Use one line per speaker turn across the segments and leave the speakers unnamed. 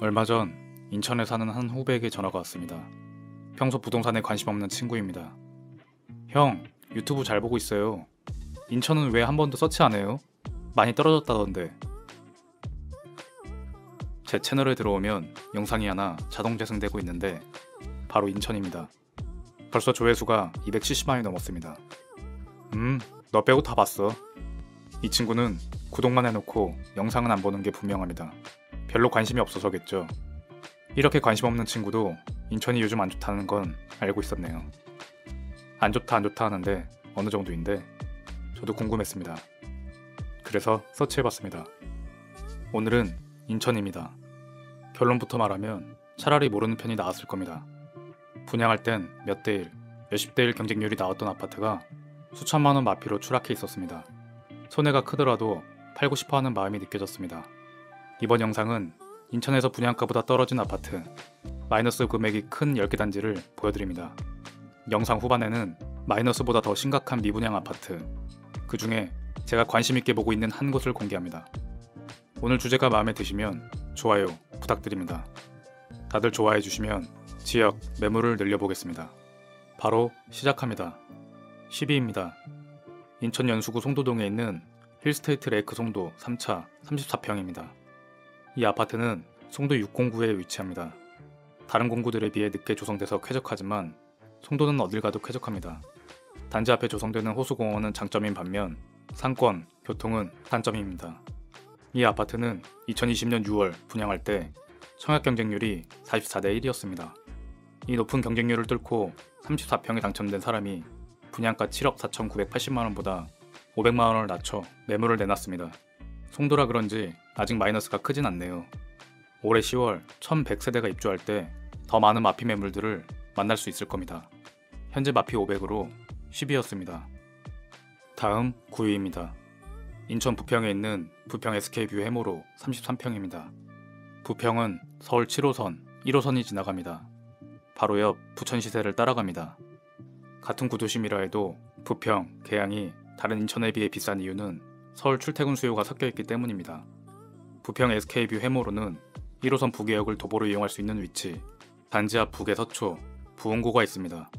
얼마 전 인천에 사는 한 후배에게 전화가 왔습니다. 평소 부동산에 관심 없는 친구입니다. 형, 유튜브 잘 보고 있어요. 인천은 왜 한 번도 서치 안 해요? 많이 떨어졌다던데. 제 채널에 들어오면 영상이 하나 자동 재생되고 있는데 바로 인천입니다. 벌써 조회수가 270만이 넘었습니다. 너 빼고 다 봤어. 이 친구는 구독만 해놓고 영상은 안 보는 게 분명합니다. 별로 관심이 없어서겠죠. 이렇게 관심 없는 친구도 인천이 요즘 안 좋다는 건 알고 있었네요. 안 좋다 하는데 어느 정도인데 저도 궁금했습니다. 그래서 서치해봤습니다. 오늘은 인천입니다. 결론부터 말하면 차라리 모르는 편이 나았을 겁니다. 분양할 땐 몇 대 1, 몇십 대 1 경쟁률이 나왔던 아파트가 수천만원 마피로 추락해 있었습니다. 손해가 크더라도 팔고 싶어하는 마음이 느껴졌습니다. 이번 영상은 인천에서 분양가보다 떨어진 아파트, 마이너스 금액이 큰 10개 단지를 보여드립니다. 영상 후반에는 마이너스보다 더 심각한 미분양 아파트, 그 중에 제가 관심있게 보고 있는 한 곳을 공개합니다. 오늘 주제가 마음에 드시면 좋아요 부탁드립니다. 다들 좋아해주시면 지역 매물을 늘려보겠습니다. 바로 시작합니다. 12입니다. 인천 연수구 송도동에 있는 힐스테이트 레이크 송도 3차 34평입니다. 이 아파트는 송도 609에 위치합니다. 다른 공구들에 비해 늦게 조성돼서 쾌적하지만 송도는 어딜 가도 쾌적합니다. 단지 앞에 조성되는 호수공원은 장점인 반면 상권, 교통은 단점입니다. 이 아파트는 2020년 6월 분양할 때 청약 경쟁률이 44대 1이었습니다. 이 높은 경쟁률을 뚫고 34평에 당첨된 사람이 분양가 7억 4,980만원보다 500만원을 낮춰 매물을 내놨습니다. 송도라 그런지 아직 마이너스가 크진 않네요. 올해 10월 1100세대가 입주할 때 더 많은 마피 매물들을 만날 수 있을 겁니다. 현재 마피 500으로 10위였습니다. 다음 9위입니다. 인천 부평에 있는 부평 SK뷰 해모로 33평입니다. 부평은 서울 7호선, 1호선이 지나갑니다. 바로 옆 부천 시세를 따라갑니다. 같은 구도심이라 해도 부평, 계양이 다른 인천에 비해 비싼 이유는 서울 출퇴근 수요가 섞여있기 때문입니다. 부평 SK뷰 해모로는 1호선 부계역을 도보로 이용할 수 있는 위치, 단지 앞 북에 서초, 부흥고가 있습니다.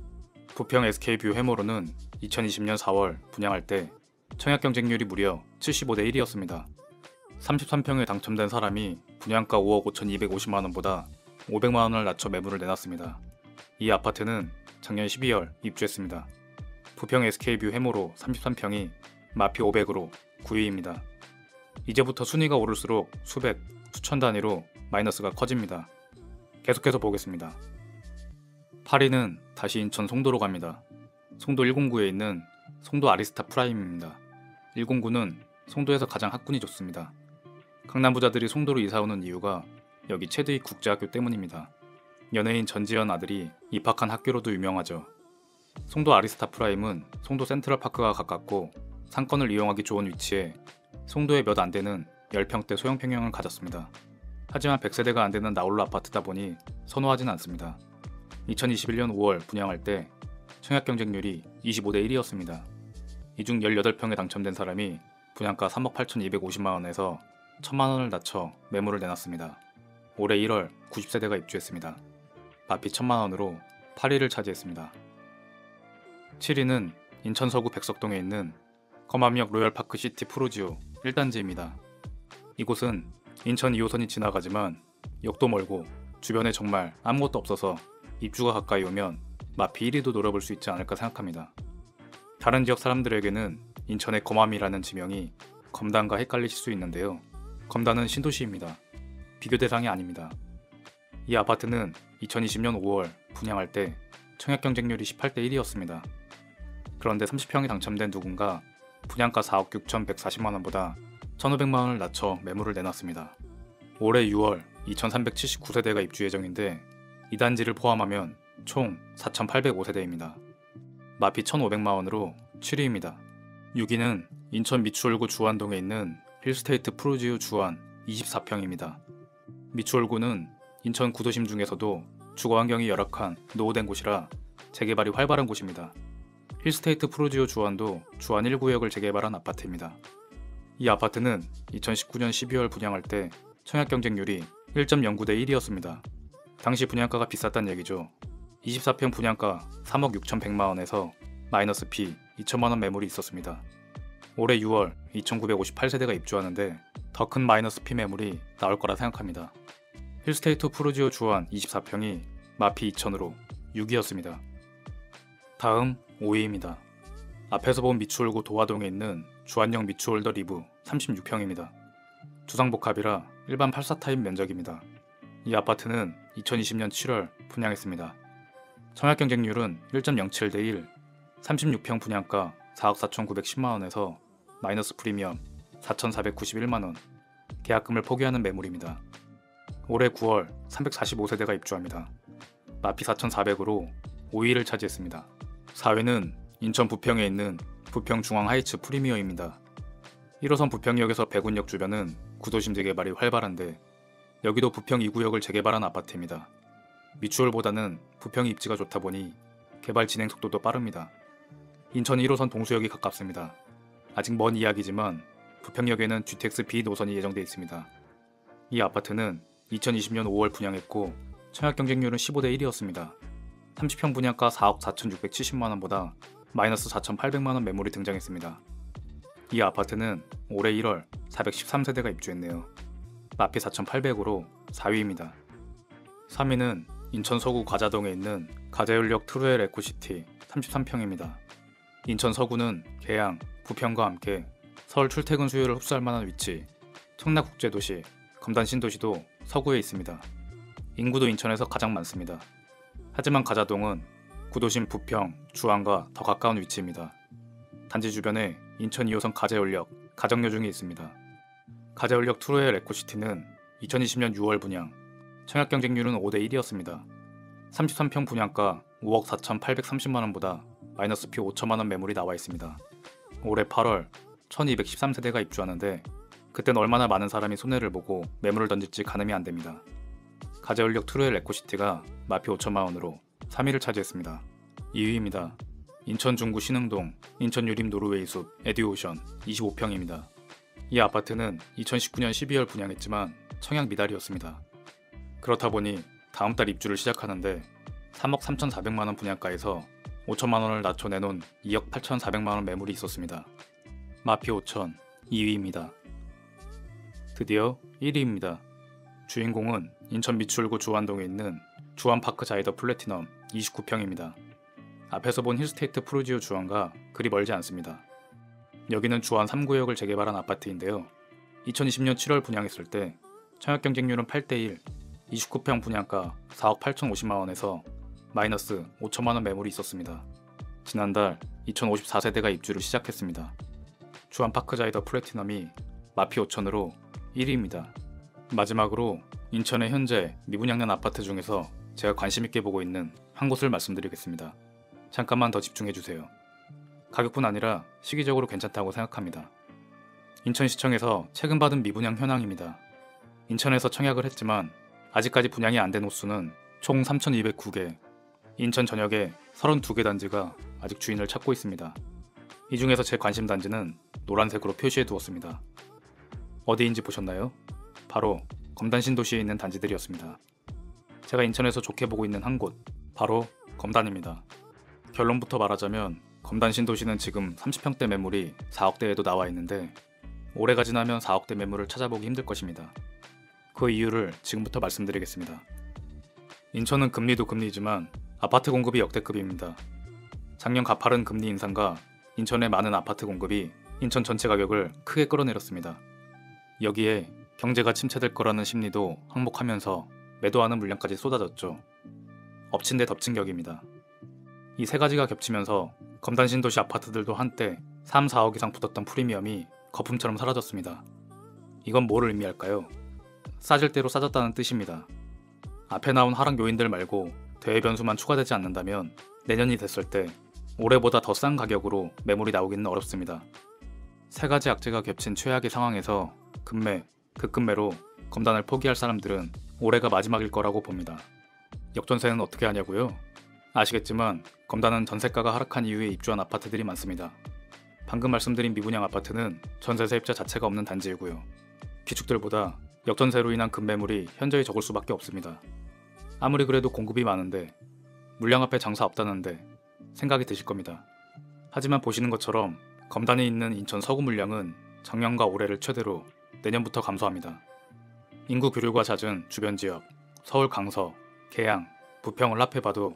부평 SK뷰 해모로는 2020년 4월 분양할 때 청약 경쟁률이 무려 75대 1이었습니다. 33평에 당첨된 사람이 분양가 5억 5,250만원보다 500만원을 낮춰 매물을 내놨습니다. 이 아파트는 작년 12월 입주했습니다. 부평 SK뷰 해모로 33평이 마피 500으로 9위입니다. 이제부터 순위가 오를수록 수백, 수천 단위로 마이너스가 커집니다. 계속해서 보겠습니다. 8위는 다시 인천 송도로 갑니다. 송도 109에 있는 송도 아리스타 프라임입니다. 109는 송도에서 가장 학군이 좋습니다. 강남 부자들이 송도로 이사오는 이유가 여기 최대의 국제학교 때문입니다. 연예인 전지현 아들이 입학한 학교로도 유명하죠. 송도 아리스타 프라임은 송도 센트럴파크가 가깝고 상권을 이용하기 좋은 위치에 송도에 몇 안되는 10평대 소형 평형을 가졌습니다. 하지만 100세대가 안되는 나홀로 아파트다 보니 선호하진 않습니다. 2021년 5월 분양할 때 청약 경쟁률이 25대 1이었습니다. 이 중 18평에 당첨된 사람이 분양가 3억 8,250만원에서 1000만원을 낮춰 매물을 내놨습니다. 올해 1월 90세대가 입주했습니다. 마피 1000만원으로 8위를 차지했습니다. 7위는 인천 서구 백석동에 있는 검암역 로열파크시티 프루지오 1단지입니다. 이곳은 인천 2호선이 지나가지만 역도 멀고 주변에 정말 아무것도 없어서 입주가 가까이 오면 마피 1위도 노려볼 수 있지 않을까 생각합니다. 다른 지역 사람들에게는 인천의 검암이라는 지명이 검단과 헷갈리실 수 있는데요. 검단은 신도시입니다. 비교 대상이 아닙니다. 이 아파트는 2020년 5월 분양할 때 청약 경쟁률이 18대 1이었습니다. 그런데 30평이 당첨된 누군가 분양가 4억 6,140만원보다 1,500만원을 낮춰 매물을 내놨습니다. 올해 6월 2,379세대가 입주 예정인데 이 단지를 포함하면 총 4,805세대입니다. 마피 1,500만원으로 7위입니다. 6위는 인천 미추홀구 주안동에 있는 힐스테이트 프루지오 주안 24평입니다. 미추홀구는 인천 구도심 중에서도 주거환경이 열악한 노후된 곳이라 재개발이 활발한 곳입니다. 힐스테이트 프루지오 주안도 주안 1구역을 재개발한 아파트입니다. 이 아파트는 2019년 12월 분양할 때 청약 경쟁률이 1.09대 1이었습니다. 당시 분양가가 비쌌단 얘기죠. 24평 분양가 3억 6,100만원에서 마이너스 피 2천만원 매물이 있었습니다. 올해 6월 2,958세대가 입주하는데 더 큰 마이너스 피 매물이 나올 거라 생각합니다. 힐스테이트 푸르지오 주안 24평이 마피 2천으로 6위였습니다. 다음 5위입니다. 앞에서 본 미추홀구 도화동에 있는 주안역 미추홀더 리브 36평입니다. 주상복합이라 일반 84 타입 면적입니다. 이 아파트는 2020년 7월 분양했습니다. 청약 경쟁률은 1.07대 1, 36평 분양가 4억 4,910만원에서 마이너스 프리미엄 4,491만원, 계약금을 포기하는 매물입니다. 올해 9월 345세대가 입주합니다. 마피 4,400으로 5위를 차지했습니다. 4위는 인천 부평에 있는 부평 중앙 하이츠 프리미어입니다. 1호선 부평역에서 백운역 주변은 구도심 재개발이 활발한데 여기도 부평 2구역을 재개발한 아파트입니다. 미추홀보다는 부평이 입지가 좋다 보니 개발 진행 속도도 빠릅니다. 인천 1호선 동수역이 가깝습니다. 아직 먼 이야기지만 부평역에는 GTX B 노선이 예정돼 있습니다. 이 아파트는 2020년 5월 분양했고 청약 경쟁률은 15대 1이었습니다. 30평 분양가 4억 4,670만원보다 마이너스 4,800만원 매물이 등장했습니다. 이 아파트는 올해 1월 413세대가 입주했네요. 마피 4,800으로 4위입니다. 3위는 인천 서구 가자동에 있는 가재울역 트루엘 에코시티 33평입니다. 인천 서구는 계양, 부평과 함께 서울 출퇴근 수요를 흡수할 만한 위치, 청라국제도시, 검단신도시도 서구에 있습니다. 인구도 인천에서 가장 많습니다. 하지만 가자동은 구도심 부평, 주안과 더 가까운 위치입니다. 단지 주변에 인천 2호선 가재울역, 가정여중이 있습니다. 가재울역 트루엘 에코시티는 2020년 6월 분양, 청약 경쟁률은 5대 1이었습니다. 33평 분양가 5억 4,830만원보다 마이너스 피 5천만원 매물이 나와 있습니다. 올해 8월 1213세대가 입주하는데 그땐 얼마나 많은 사람이 손해를 보고 매물을 던질지 가늠이 안됩니다. 가재울역 트루엘 에코시티가 마피 5천만원으로 3위를 차지했습니다. 2위입니다. 인천 중구 신흥동, 인천 유림 노르웨이숲 에듀오션 25평입니다. 이 아파트는 2019년 12월 분양했지만 청약 미달이었습니다. 그렇다 보니 다음 달 입주를 시작하는데 3억 3,400만원 분양가에서 5천만원을 낮춰 내놓은 2억 8,400만원 매물이 있었습니다. 마피 5천 2위입니다. 드디어 1위입니다. 주인공은 인천 미추홀구 주안동에 있는 주안파크 자이더 플래티넘 29평입니다. 앞에서 본 힐스테이트 푸르지오 주안과 그리 멀지 않습니다. 여기는 주안 3구역을 재개발한 아파트인데요. 2020년 7월 분양했을 때 청약 경쟁률은 8대 1, 29평 분양가 4억 8,050만원에서 마이너스 5천만원 매물이 있었습니다. 지난달 2054세대가 입주를 시작했습니다. 주안파크 자이더 플래티넘이 마피 5천으로 1위입니다. 마지막으로 인천의 현재 미분양난 아파트 중에서 제가 관심있게 보고 있는 한 곳을 말씀드리겠습니다. 잠깐만 더 집중해주세요. 가격뿐 아니라 시기적으로 괜찮다고 생각합니다. 인천시청에서 최근 받은 미분양 현황입니다. 인천에서 청약을 했지만 아직까지 분양이 안 된 호수는 총 3,209개, 인천 전역에 32개 단지가 아직 주인을 찾고 있습니다. 이 중에서 제 관심 단지는 노란색으로 표시해 두었습니다. 어디인지 보셨나요? 바로 검단신도시에 있는 단지들이었습니다. 제가 인천에서 좋게 보고 있는 한 곳, 바로 검단입니다. 결론부터 말하자면 검단신도시는 지금 30평대 매물이 4억대에도 나와 있는데 올해가 지나면 4억대 매물을 찾아보기 힘들 것입니다. 그 이유를 지금부터 말씀드리겠습니다. 인천은 금리도 금리지만 아파트 공급이 역대급입니다. 작년 가파른 금리 인상과 인천의 많은 아파트 공급이 인천 전체 가격을 크게 끌어내렸습니다. 여기에 경제가 침체될 거라는 심리도 항목하면서 매도하는 물량까지 쏟아졌죠. 엎친 데 덮친 격입니다. 이 세 가지가 겹치면서 검단신도시 아파트들도 한때 3, 4억 이상 붙었던 프리미엄이 거품처럼 사라졌습니다. 이건 뭐를 의미할까요? 싸질 대로 싸졌다는 뜻입니다. 앞에 나온 하락 요인들 말고 대외 변수만 추가되지 않는다면 내년이 됐을 때 올해보다 더 싼 가격으로 매물이 나오기는 어렵습니다. 세 가지 악재가 겹친 최악의 상황에서 급매, 급급매로 검단을 포기할 사람들은 올해가 마지막일 거라고 봅니다. 역전세는 어떻게 하냐고요? 아시겠지만 검단은 전세가가 하락한 이후에 입주한 아파트들이 많습니다. 방금 말씀드린 미분양 아파트는 전세 세입자 자체가 없는 단지이고요. 기축들보다 역전세로 인한 급매물이 현저히 적을 수밖에 없습니다. 아무리 그래도 공급이 많은데 물량 앞에 장사 없다는데 생각이 드실 겁니다. 하지만 보시는 것처럼 검단에 있는 인천 서구 물량은 작년과 올해를 최대로 내년부터 감소합니다. 인구 교류가 잦은 주변 지역, 서울 강서, 계양, 부평을 합해봐도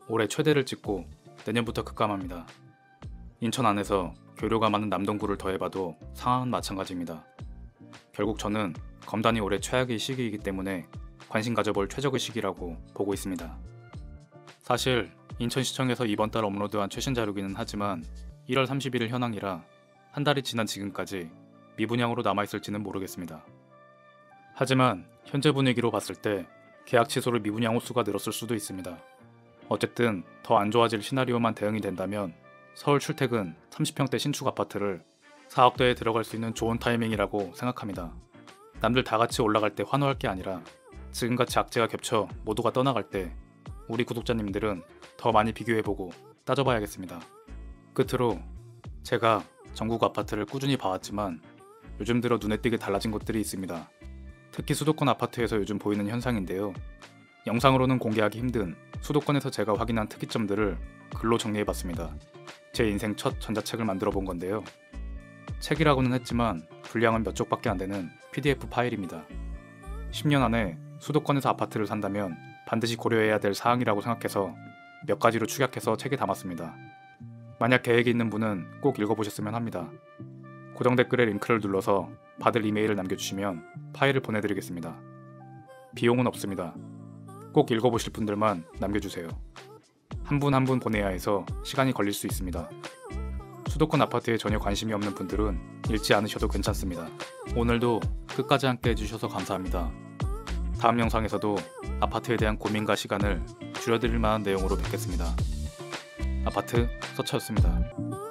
올해 최대를 찍고 내년부터 급감합니다. 인천 안에서 교류가 많은 남동구를 더해봐도 상황은 마찬가지입니다. 결국 저는 검단이 올해 최악의 시기이기 때문에 관심 가져볼 최적의 시기라고 보고 있습니다. 사실 인천시청에서 이번 달 업로드한 최신 자료기는 하지만 1월 31일 현황이라 한 달이 지난 지금까지 미분양으로 남아있을지는 모르겠습니다. 하지만 현재 분위기로 봤을 때 계약 취소로 미분양 호수가 늘었을 수도 있습니다. 어쨌든 더 안 좋아질 시나리오만 대응이 된다면 서울 출퇴근 30평대 신축 아파트를 4억대에 들어갈 수 있는 좋은 타이밍이라고 생각합니다. 남들 다 같이 올라갈 때 환호할 게 아니라 지금같이 악재가 겹쳐 모두가 떠나갈 때 우리 구독자님들은 더 많이 비교해보고 따져봐야겠습니다. 끝으로 제가 전국 아파트를 꾸준히 봐왔지만 요즘 들어 눈에 띄게 달라진 것들이 있습니다. 특히 수도권 아파트에서 요즘 보이는 현상인데요. 영상으로는 공개하기 힘든 수도권에서 제가 확인한 특이점들을 글로 정리해봤습니다. 제 인생 첫 전자책을 만들어 본 건데요. 책이라고는 했지만 분량은 몇 쪽밖에 안 되는 PDF 파일입니다. 10년 안에 수도권에서 아파트를 산다면 반드시 고려해야 될 사항이라고 생각해서 몇 가지로 축약해서 책에 담았습니다. 만약 계획이 있는 분은 꼭 읽어보셨으면 합니다. 고정 댓글에 링크를 눌러서 받을 이메일을 남겨주시면 파일을 보내드리겠습니다. 비용은 없습니다. 꼭 읽어보실 분들만 남겨주세요. 한 분 한 분 보내야 해서 시간이 걸릴 수 있습니다. 수도권 아파트에 전혀 관심이 없는 분들은 읽지 않으셔도 괜찮습니다. 오늘도 끝까지 함께 해주셔서 감사합니다. 다음 영상에서도 아파트에 대한 고민과 시간을 줄여드릴 만한 내용으로 뵙겠습니다. 아파트 서차였습니다.